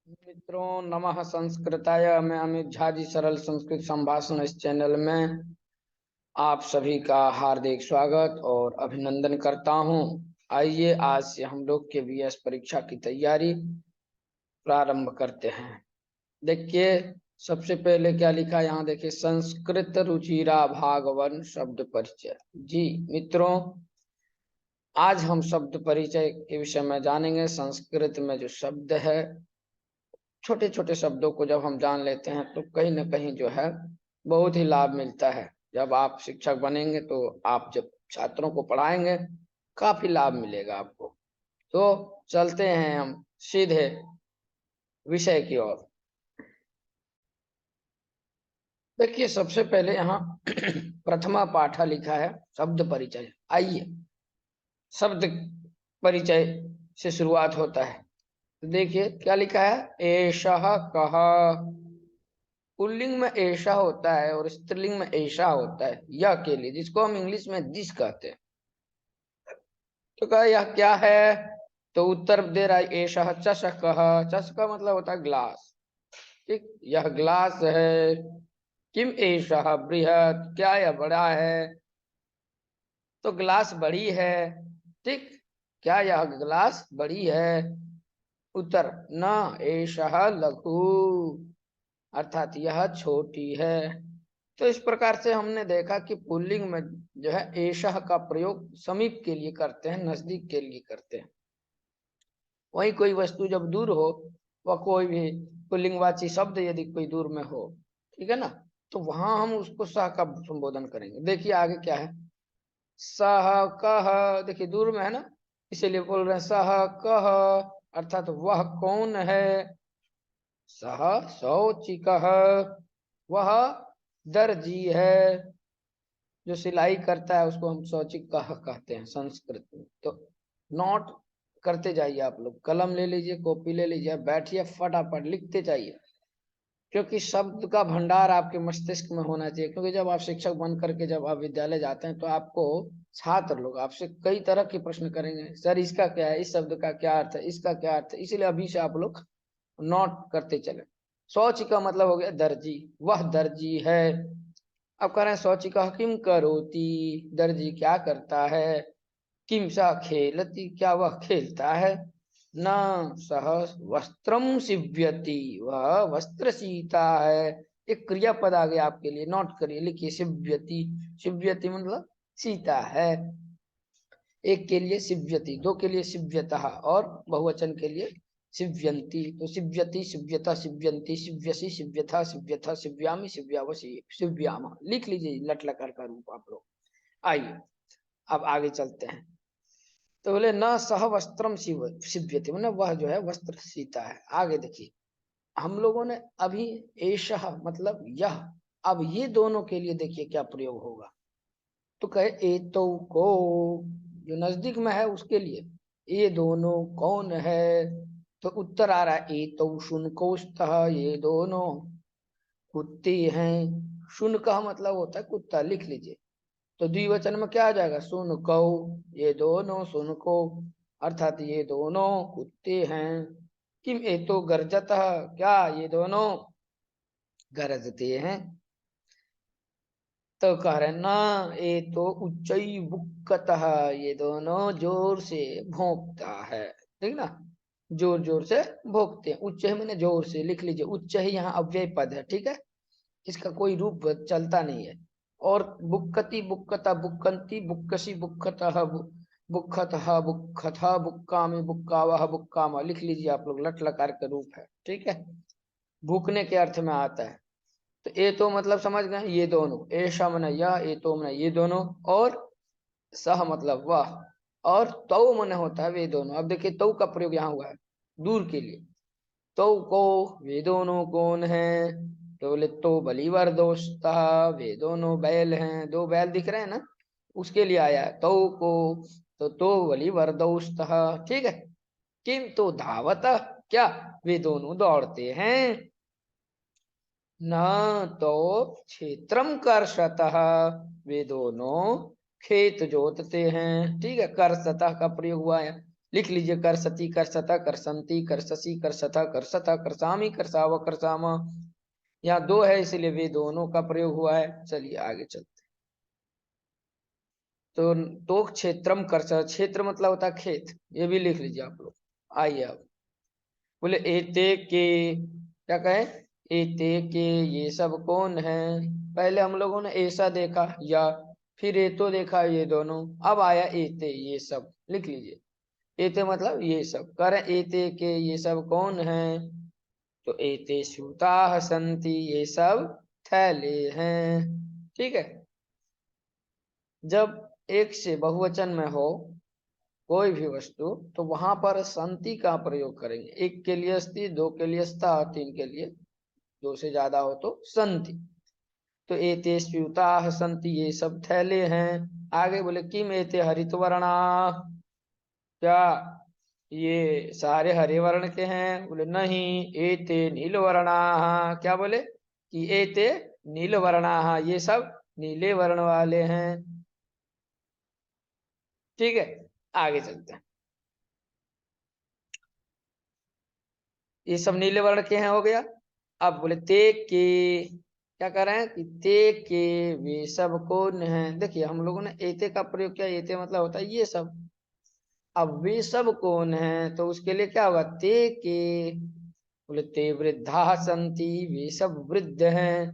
मित्रों नमः संस्कृताय। मैं अमित झा जी सरल संस्कृत संभाषण इस चैनल में आप सभी का हार्दिक स्वागत और अभिनंदन करता हूं। आइए आज से हम लोग के बीएस परीक्षा की तैयारी प्रारंभ करते हैं। देखिए सबसे पहले क्या लिखा है यहाँ, देखिए संस्कृत रुचिरा भागवन शब्द परिचय। जी मित्रों, आज हम शब्द परिचय के विषय में जानेंगे। संस्कृत में जो शब्द है, छोटे छोटे शब्दों को जब हम जान लेते हैं तो कहीं ना कहीं जो है बहुत ही लाभ मिलता है। जब आप शिक्षक बनेंगे तो आप जब छात्रों को पढ़ाएंगे काफी लाभ मिलेगा आपको। तो चलते हैं हम सीधे विषय की ओर। देखिए सबसे पहले यहाँ प्रथमा पाठा लिखा है शब्द परिचय। आइए शब्द परिचय से शुरुआत होता है। देखिए क्या लिखा है, एषः कः। पुल्लिंग में ऐशा होता है और स्त्रीलिंग में ऐशा होता है यह के लिए, जिसको हम इंग्लिश में दिस कहते हैं। तो कहा यह क्या है, तो उत्तर दे रहा है ऐशा चषकः। चषक का मतलब होता है ग्लास। ठीक, यह ग्लास है। किम ऐशा बृहत्, क्या यह बड़ा है, तो ग्लास बड़ी है। ठीक, क्या यह ग्लास बड़ी है। उत्तर न ऐशा लघु, अर्थात यह छोटी है। तो इस प्रकार से हमने देखा कि पुल्लिंग में जो है एषः का प्रयोग समीप के लिए करते हैं, नजदीक के लिए करते हैं। वही कोई वस्तु जब दूर हो, वह कोई भी पुल्लिंगवाची शब्द यदि कोई दूर में हो, ठीक है ना, तो वहां हम उसको सह का संबोधन करेंगे। देखिए आगे क्या है, सह कह। देखिए दूर में है ना, इसीलिए बोल रहे हैं सह कह, अर्थात वह कौन है। सह शौचिकः, वह दर्जी है। जो सिलाई करता है उसको हम शौचिक कह कहते हैं संस्कृत में। तो नोट करते जाइए आप लोग, कलम ले लीजिए, कॉपी ले लीजिए, बैठिए फटाफट लिखते जाइए, क्योंकि शब्द का भंडार आपके मस्तिष्क में होना चाहिए। क्योंकि जब आप शिक्षक बन करके जब आप विद्यालय जाते हैं तो आपको छात्र लोग आपसे कई तरह के प्रश्न करेंगे, सर इसका क्या है, इस शब्द का क्या अर्थ है, इसका क्या अर्थ है। इसीलिए अभी से आप लोग नोट करते चले। शौच का मतलब हो गया दर्जी, वह दर्जी है। अब कह रहे हैं शौचिका किम करोति, दर्जी क्या करता है। किम सा खेलती, क्या वह खेलता है। न सह वस्त्रम सिव्यति, वह वस्त्र सीता है। एक क्रियापद आ गया आपके लिए, नोट करिए, लिखिए सिव्यति। सिव्यति मतलब सीता है। एक के लिए सिव्यति, दो के लिए सिव्यता और बहुवचन के लिए सिव्यंती। तो सिव्यति, सिव्यता, सिव्यंती, सिव्यसी, सिव्यथा, सिव्यथा, सिव्यामी, सिव्यावसी, सिव्यामा। लिख लीजिए लट लकार का रूप आप लोग। आइए अब आगे चलते हैं। तो बोले न सह वस्त्रम सिव्यति, मतलब वह जो है वस्त्र सीता है। आगे देखिए, हम लोगों ने अभी एषः मतलब यह, अब ये दोनों के लिए देखिए क्या प्रयोग होगा। तो कहे एतो को, जो नजदीक में है उसके लिए। ये दोनों कौन है, तो उत्तर आ रहा है एतो शुनकोस्तः, ये दोनों कुत्ते हैं। शुन का मतलब होता है कुत्ता, लिख लीजिए। तो द्विवचन में क्या आ जाएगा, सुन कौ, ये दोनों सुन को, अर्थात ये दोनों कुत्ते हैं। किम एतो गर्जतः, क्या ये दोनों गरजते हैं। तो कह रहे ना, ये तो उच्चई बुक्कतः, ये दोनों जोर से भौंकता है। ठीक ना, जोर जोर से भौंकते हैं। उच्च मैंने जोर से, लिख लीजिए। उच्च ही यहाँ अव्यय पद है, ठीक है, इसका कोई रूप चलता नहीं है। और बुक्कति, बुक्कता, बुक्कंती, बुक्कसी, बुक्कतः, बुक्खतः, बुक्खथा, बुक्कामी, बुक्कावह, बुक्कामा। लिख लीजिए आप लोग, लट लकार का रूप है, ठीक है, भूखने के अर्थ में आता है। तो ये तो मतलब समझ गए, ये दोनों, ऐसा मन यह, ये तो मन ये दोनों, और सह मतलब वह, और तो मन होता है वे दोनों। अब देखिए तो का प्रयोग यहाँ हुआ है दूर के लिए। तो को, वे दोनों कौन है, तो बोले तो बलिवर दोस्त, वे दोनों बैल हैं। दो बैल दिख रहे हैं ना, उसके लिए आया है तो को। तो बलिवर दोस्त, ठीक है। किम तो धावत, क्या वे दोनों दौड़ते हैं। न तो क्षेत्रम कर्षतः, वे दोनों खेत जोतते हैं। ठीक है, कर्षतः का प्रयोग हुआ है, लिख लीजिए कर सती, कर सता, कर संती, कर ससी, कर सता, कर सता, कर सामी, कर सावा, कर सामा। यहाँ दो है इसलिए वे दोनों का प्रयोग हुआ है। चलिए आगे चलते। तो क्षेत्रम कर, क्षेत्र मतलब होता है खेत, ये भी लिख लीजिए आप लोग। आइए अब बोले एते के, क्या कहे, एते के ये सब कौन है। पहले हम लोगों ने ऐसा देखा या फिर ए तो देखा, ये दोनों। अब आया एते ये सब, लिख लीजिए। एते मतलब ये सब, कर एते के ये सब कौन है। तो एते सूता संति ये सब थैले हैं। ठीक है। जब एक से बहुवचन में हो कोई भी वस्तु तो वहां पर संति का प्रयोग करेंगे। एक के लिए अस्ति, दो के लिए स्था, तीन के लिए, दो से ज्यादा हो तो संति। तो एते स्यूता संति ये सब थैले हैं। आगे बोले किम एते हरित वर्णा, क्या ये सारे हरे वर्ण के हैं। बोले नहीं, एते नील वर्णा, क्या बोले कि एते नील वर्णा, ये सब नीले वर्ण वाले हैं। ठीक है, आगे चलते हैं। ये सब नीले वर्ण के हैं, हो गया। अब बोले ते के, क्या कर रहे हैं कि ते के वे सब कौन है। देखिए हम लोगों ने एते का प्रयोग किया, एते मतलब होता है ये सब। अब वे सब कौन है तो उसके लिए क्या होगा, ते के। बोले ते वृद्धा संति वे सब वृद्ध हैं।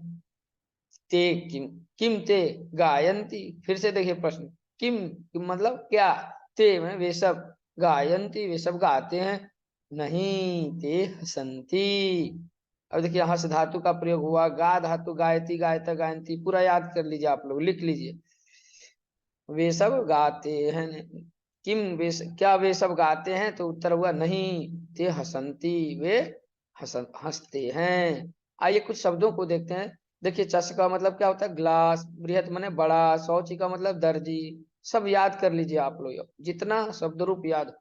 ते किम, किम ते गायंती, फिर से देखिए प्रश्न, किम मतलब क्या, ते में वे सब, गायंती वे सब गाते हैं, नहीं ते हसंती। अब देखिए हंस धातु का प्रयोग हुआ, गा धातु गायती गायता गायंती, पूरा याद कर लीजिए आप लोग, लिख लीजिए। वे सब गाते हैं, किम वे, क्या वे सब गाते हैं तो उत्तर हुआ नहीं, ते हसंती वे हंसते हैं। आइए कुछ शब्दों को देखते हैं। देखिए चष का मतलब क्या होता है, ग्लास। बृहत माने बड़ा। शौची का मतलब दर्जी। सब याद कर लीजिए आप लोग, जितना शब्द रूप याद,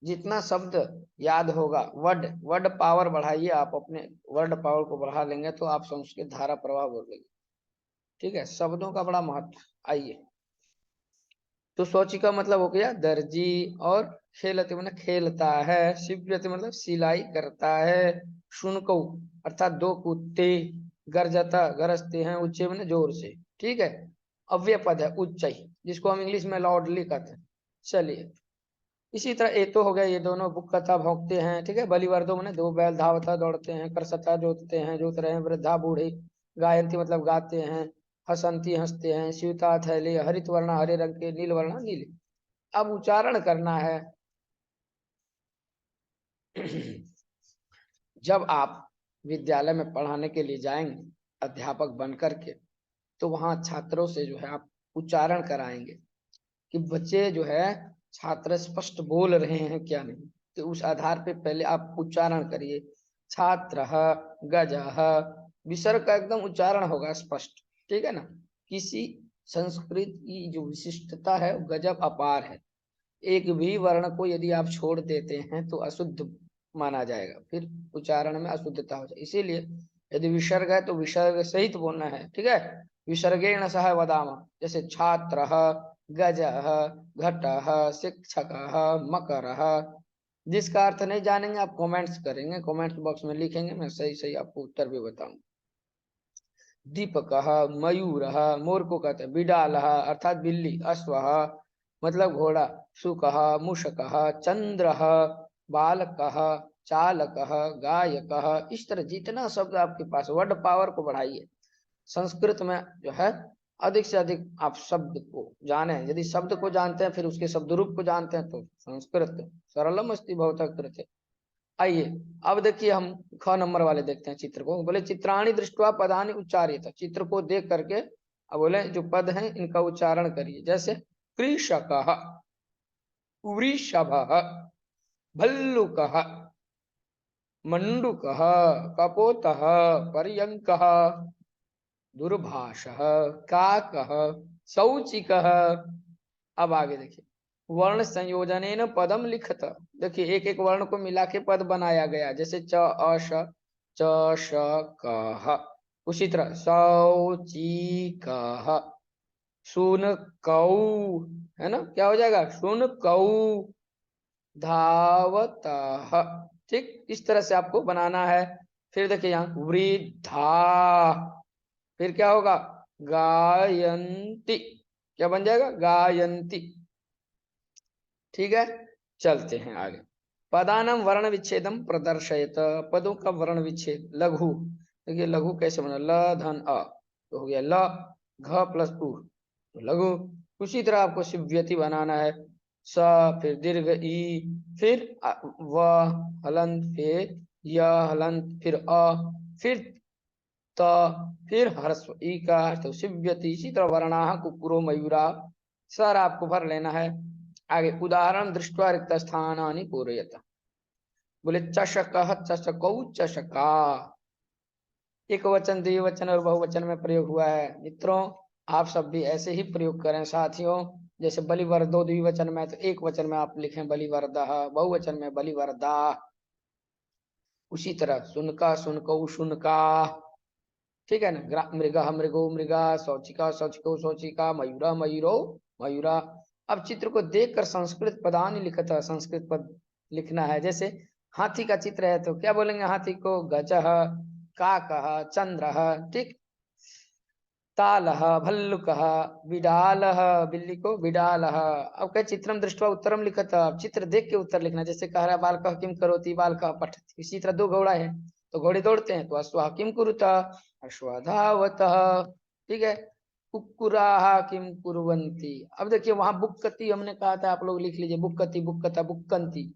जितना शब्द याद होगा। वर्ड वर्ड पावर बढ़ाइए आप, अपने वर्ड पावर को बढ़ा लेंगे तो आप संस्कृत धारा प्रवाह बोलेंगे। ठीक है, शब्दों का बड़ा महत्व। आइए, तो शौची का मतलब हो गया दर्जी। और खेलते मतलब खेलता है। शिव्यते मतलब सिलाई करता है। शुनको अर्थात दो कुत्ते। गरजता गरजते हैं, उच्चे मैंने जोर से। ठीक है, अव्यय पद है उच्चई, जिसको हम इंग्लिश में लाउडली कहते हैं। चलिए, इसी तरह ए तो हो गया, ये दोनों बुक कथा भोंकते हैं। ठीक है, बलिवर्दो मैंने दो बैल धावता दौड़ते हैं। करसता जोतते हैं, जोत रहे हैं। वृद्धा बूढ़ी। गायंती मतलब गाते हैं। हसंती हंसते हैं। स्यूता थैले, हरित वर्ण हरे रंग के, नील वर्ण नीले। अब उच्चारण करना है। जब आप विद्यालय में पढ़ाने के लिए जाएंगे अध्यापक बन करके, तो वहां छात्रों से जो है आप उच्चारण कराएंगे कि बच्चे जो है छात्र स्पष्ट बोल रहे हैं क्या नहीं। तो उस आधार पे पहले आप उच्चारण करिए। छात्र, गज, विसर्ग का एकदम उच्चारण होगा स्पष्ट। ठीक है ना। किसी संस्कृत की जो विशिष्टता है गजब अपार है। एक भी वर्ण को यदि आप छोड़ देते हैं तो अशुद्ध माना जाएगा, फिर उच्चारण में अशुद्धता हो जाए। इसीलिए यदि विसर्ग है तो विसर्ग सहित बोलना है। ठीक है, विसर्गेण सह वदाम, जैसे छात्र, गज, घट, शिक्षक, मकर। जिसका अर्थ नहीं जानेंगे आप कमेंट्स करेंगे, कमेंट्स बॉक्स में लिखेंगे, मैं सही सही आपको उत्तर भी बताऊंगा। दीपक, मयूर, मोर को कहते हैं बिडाल अर्थात बिल्ली। अश्व मतलब घोड़ा। शुक, मूषक, चंद्र, बालक, चालक, गायक। इस तरह जितना शब्द आपके पास, वर्ड पावर को बढ़ाइए। संस्कृत में जो है अधिक से अधिक आप शब्द को जाने। यदि शब्द को जानते हैं फिर उसके शब्द रूप को जानते हैं तो संस्कृत सरलम अस्ति भवतः कृते। आइए, अब देखिए हम ख नंबर वाले देखते हैं चित्र को। बोले चित्राणि दृष्टवा पदानि उच्चार्यत, चित्र को देख करके अब बोले जो पद हैं इनका उच्चारण करिए। जैसे कृषक, वृषभ, भल्लुक, मंडूक, कपोत, पर्यंक, दूरभाष, काक, शौचिक। अब आगे देखिए, वर्ण संयोजन पदम लिखत। देखिए एक एक वर्ण को मिला के पद बनाया गया। जैसे च अश, च श क। उसी तरह शौची कह, सुन कौ, है ना, क्या हो जाएगा सुन कौ। धावतः। ठीक, इस तरह से आपको बनाना है। फिर देखिए यहाँ वृद्धा, फिर क्या होगा, गायन्ति, क्या बन जाएगा, गायन्ति। ठीक है, चलते हैं आगे। पदानाम वर्ण विच्छेदम प्रदर्शयत, पदों का वर्ण विच्छेद। लघु, देखिए लघु कैसे बना, ल धन अ तो हो गया ल, घ प्लस उ तो लघु। उसी तरह आपको शिव्यति बनाना है, स फिर दीर्घ ई, फिर व हलंत, फिर य हलंत, फिर अ, फिर त, फिर ह्रस्व ई का तो शिव्यति। इसी तरह वर्णा कुकुरो मयूरा, सर आपको भर लेना है। आगे उदाहरण दृष्टवा रिक्त स्थानानि पूरयत, बोले चषकः चषकौ चषका, एक वचन द्विवचन और बहुवचन में प्रयोग हुआ है। मित्रों आप सब भी ऐसे ही प्रयोग करें साथियों। जैसे बलिवर्दो द्विवचन में, तो एक वचन में आप लिखें बलिवर्दः, बहुवचन में बलिवर्दा। उसी तरह सुनका सुनकौ शुनका, ठीक है ना, मृगः मृगो मृगा, शौचिका शौचिको शौचिका, मयूरा मयूरो मयूरा। अब चित्र को देखकर संस्कृत पदानि लिखत, संस्कृत पद लिखना है। जैसे हाथी का चित्र है तो क्या बोलेंगे, हाथी को गजः, काकः, चंद्रः, ठीक, तालः, भल्लुकः, बिडालः, बिल्ली को बिडालः। अब क्या चित्रम दृष्ट्वा उत्तरम लिखत, अब चित्र देख के उत्तर लिखना। जैसे कह रहा बालकः किम करोति, बालकः पठति। इसी तरह दो घोड़ा है तो घोड़े दौड़ते हैं, तो अश्वः किम कुरुतः, अश्वः धावतः। ठीक है, कुक्कुराः किम कुर्वन्ति। अब देखिए वहां बुक्कति हमने कहा था, आप लोग लिख लीजिए, बुक्कति बुक्कता बुक्कन्ति,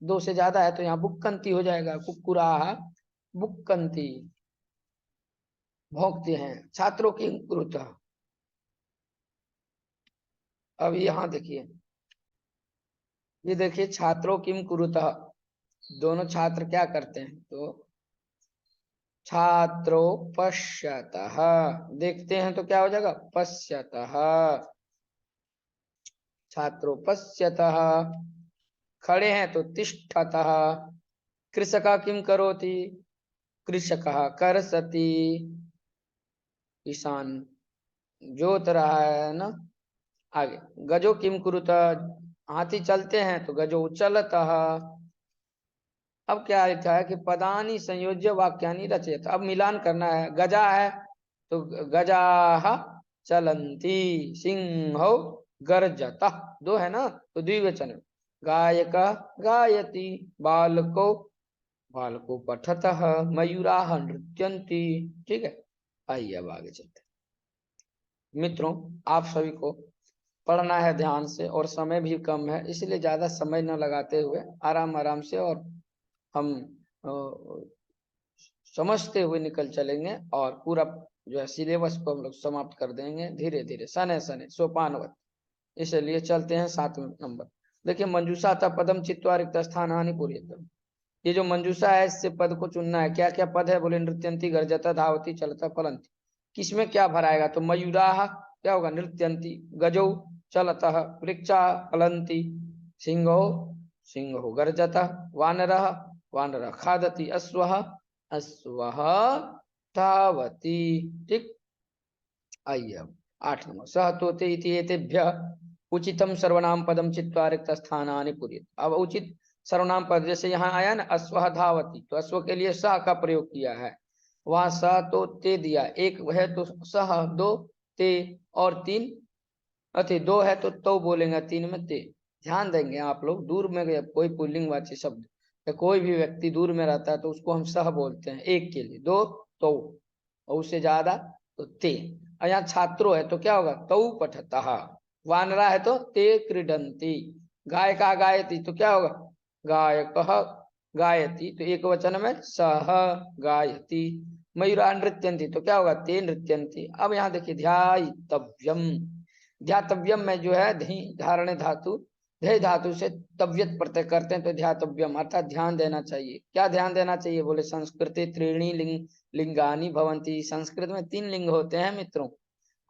दो से ज्यादा है तो यहाँ बुक्कन्ति हो जाएगा, कुक्कुराः बुक्कन्ति, भौंकते हैं। छात्रों की कुरुतः, अब यहाँ देखिए, ये देखिए छात्रों किम कुरुतः, दोनों छात्र क्या करते हैं, तो छात्रो पश्यतः, देखते हैं तो क्या हो जाएगा, पश्यतः, छात्रो पश्यतः। खड़े हैं तो तिष्ठतः। कृषका किम करोति, कृषकः कर्षति, किसान जोत रहा है ना। आगे गजो किम कुरुतः, हाथी चलते हैं तो गजो चलतः। अब क्या लिखा है कि पदानी संयोज्य वाक्यानि रचयत, अब मिलान करना है। गजा है तो गजाः चलन्ति, सिंहो गर्जतः, दो है ना तो द्विवचन। गायक गायति, बालको बालको पठतः, मयूराः नृत्यन्ति। ठीक है, आइए अब आगे चलते हैं। मित्रों आप सभी को पढ़ना है ध्यान से, और समय भी कम है, इसलिए ज्यादा समय न लगाते हुए आराम आराम से और हम समझते हुए निकल चलेंगे, और पूरा जो है सिलेबस को हम लोग समाप्त कर देंगे धीरे धीरे, सने सने सोपानवत। इसलिए चलते हैं 7वें नंबर। देखिए मंजूषा था पदम चित्वा रिक्त स्थानानि पूरयत, ये जो मंजूषा है इससे पद को चुनना है। क्या क्या पद है, बोले नृत्यंती, गर्जता, धावती, चलता, फलंती। किसमें क्या भराएगा, तो मयूराः क्या होगा, नृत्यंती, गजौ चलतः, वृक्षा फलंती, सिंहो सिंहो गर्जतः, वानरः वानरः खादति, अश्वः अश्वः धावति। ठीक, आइए अब 8 नंबर। सह तोते इति एतेभ्यः उचितम सर्वनाम पदम चित्वा रिक्त स्थानानि पूरयत। अब उचित सर्वनाम पद, जैसे यहाँ आया ना अश्वः धावति, तो अश्व के लिए सह का प्रयोग किया है। वहां सह तो ते दिया, एक है तो सह, दो ते, और तीन अति, दो है तो बोलेंगे, तीन में ते। ध्यान देंगे आप लोग, दूर में कोई पुल्लिंगवाची शब्द या कोई भी व्यक्ति दूर में रहता है तो उसको हम सह बोलते हैं एक के लिए, दो तो, और उससे ज्यादा तो ते। और यहाँ छात्रों है तो क्या होगा, तौ पठतः। वानरा है तो ते क्रीडन्ति। गायका गायति तो क्या होगा, गायकः गायति, तो एक वचन में सह गायति। मयूरा नृत्यन्ति तो क्या होगा, ते नृत्यन्ति। अब यहाँ देखिए ध्यातव्यम, ध्यातव्यम में जो है धी धारण धातु, ध्यय धातु से तव्यत प्रत्यय करते हैं तो ध्यातव्यम अर्थात ध्यान देना चाहिए। क्या ध्यान देना चाहिए, बोले संस्कृते त्रीणि लिंगानि भवन्ति, संस्कृत में 3 लिंग होते हैं मित्रों।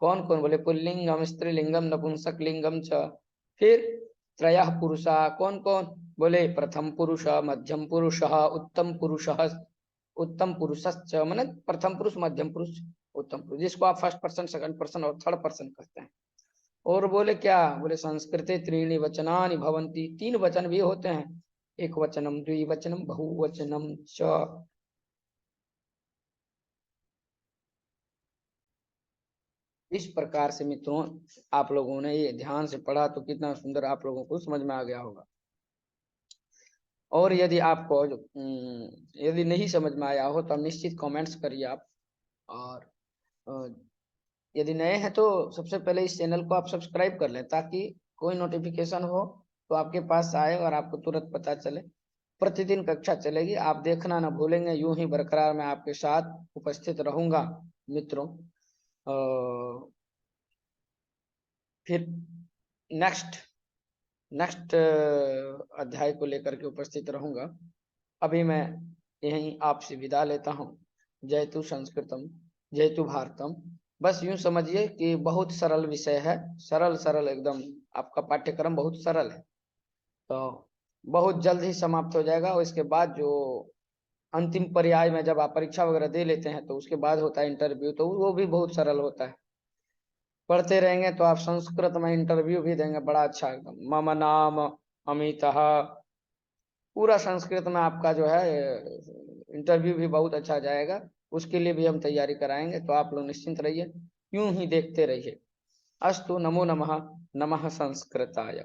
कौन कौन, बोले पुल्लिंगम, स्त्रीलिंगम, नपुंसक लिंगम च। फिर त्रयः पुरुषा, कौन कौन, बोले प्रथम पुरुष, मध्यम पुरुष, उत्तम पुरुष, उत्तम पुरुषश्च, माने प्रथम पुरुष, मध्यम पुरुष, उत्तम पुरुष, जिसको आप फर्स्ट पर्सन, सेकंड पर्सन और थर्ड पर्सन कहते हैं। और बोले क्या, बोले संस्कृते त्रीणि वचनानि भवन्ति, 3 वचन भी होते हैं, एक वचनम, द्विवचनम, बहुवचनम च। इस प्रकार से मित्रों आप लोगों ने ये ध्यान से पढ़ा तो कितना सुंदर आप लोगों को समझ में आ गया होगा। और यदि आपको यदि नहीं समझ में आया हो तो आप निश्चित कमेंट्स करिए आप। और अ, यदि नए हैं तो सबसे पहले इस चैनल को आप सब्सक्राइब कर लें, ताकि कोई नोटिफिकेशन हो तो आपके पास आए और आपको तुरंत पता चले। प्रतिदिन कक्षा चलेगी, आप देखना ना भूलेंगे। यूं ही बरकरार मैं आपके साथ उपस्थित रहूंगा मित्रों। फिर नेक्स्ट नेक्स्ट अध्याय को लेकर के उपस्थित रहूंगा। अभी मैं यहीं आपसे विदा लेता हूँ। जयतु संस्कृतम जयतु भारतम। बस यूं समझिए कि बहुत सरल विषय है, सरल सरल एकदम। आपका पाठ्यक्रम बहुत सरल है, तो बहुत जल्द ही समाप्त हो जाएगा। और इसके बाद जो अंतिम पर्याय में जब आप परीक्षा वगैरह दे लेते हैं तो उसके बाद होता है इंटरव्यू, तो वो भी बहुत सरल होता है। पढ़ते रहेंगे तो आप संस्कृत में इंटरव्यू भी देंगे बड़ा अच्छा एकदम। मम नाम अमितः, पूरा संस्कृत में आपका जो है इंटरव्यू भी बहुत अच्छा जाएगा। उसके लिए भी हम तैयारी कराएंगे, तो आप लोग निश्चिंत रहिए, यूं ही देखते रहिए। अस्तु, नमो नमः। नमः संस्कृताय।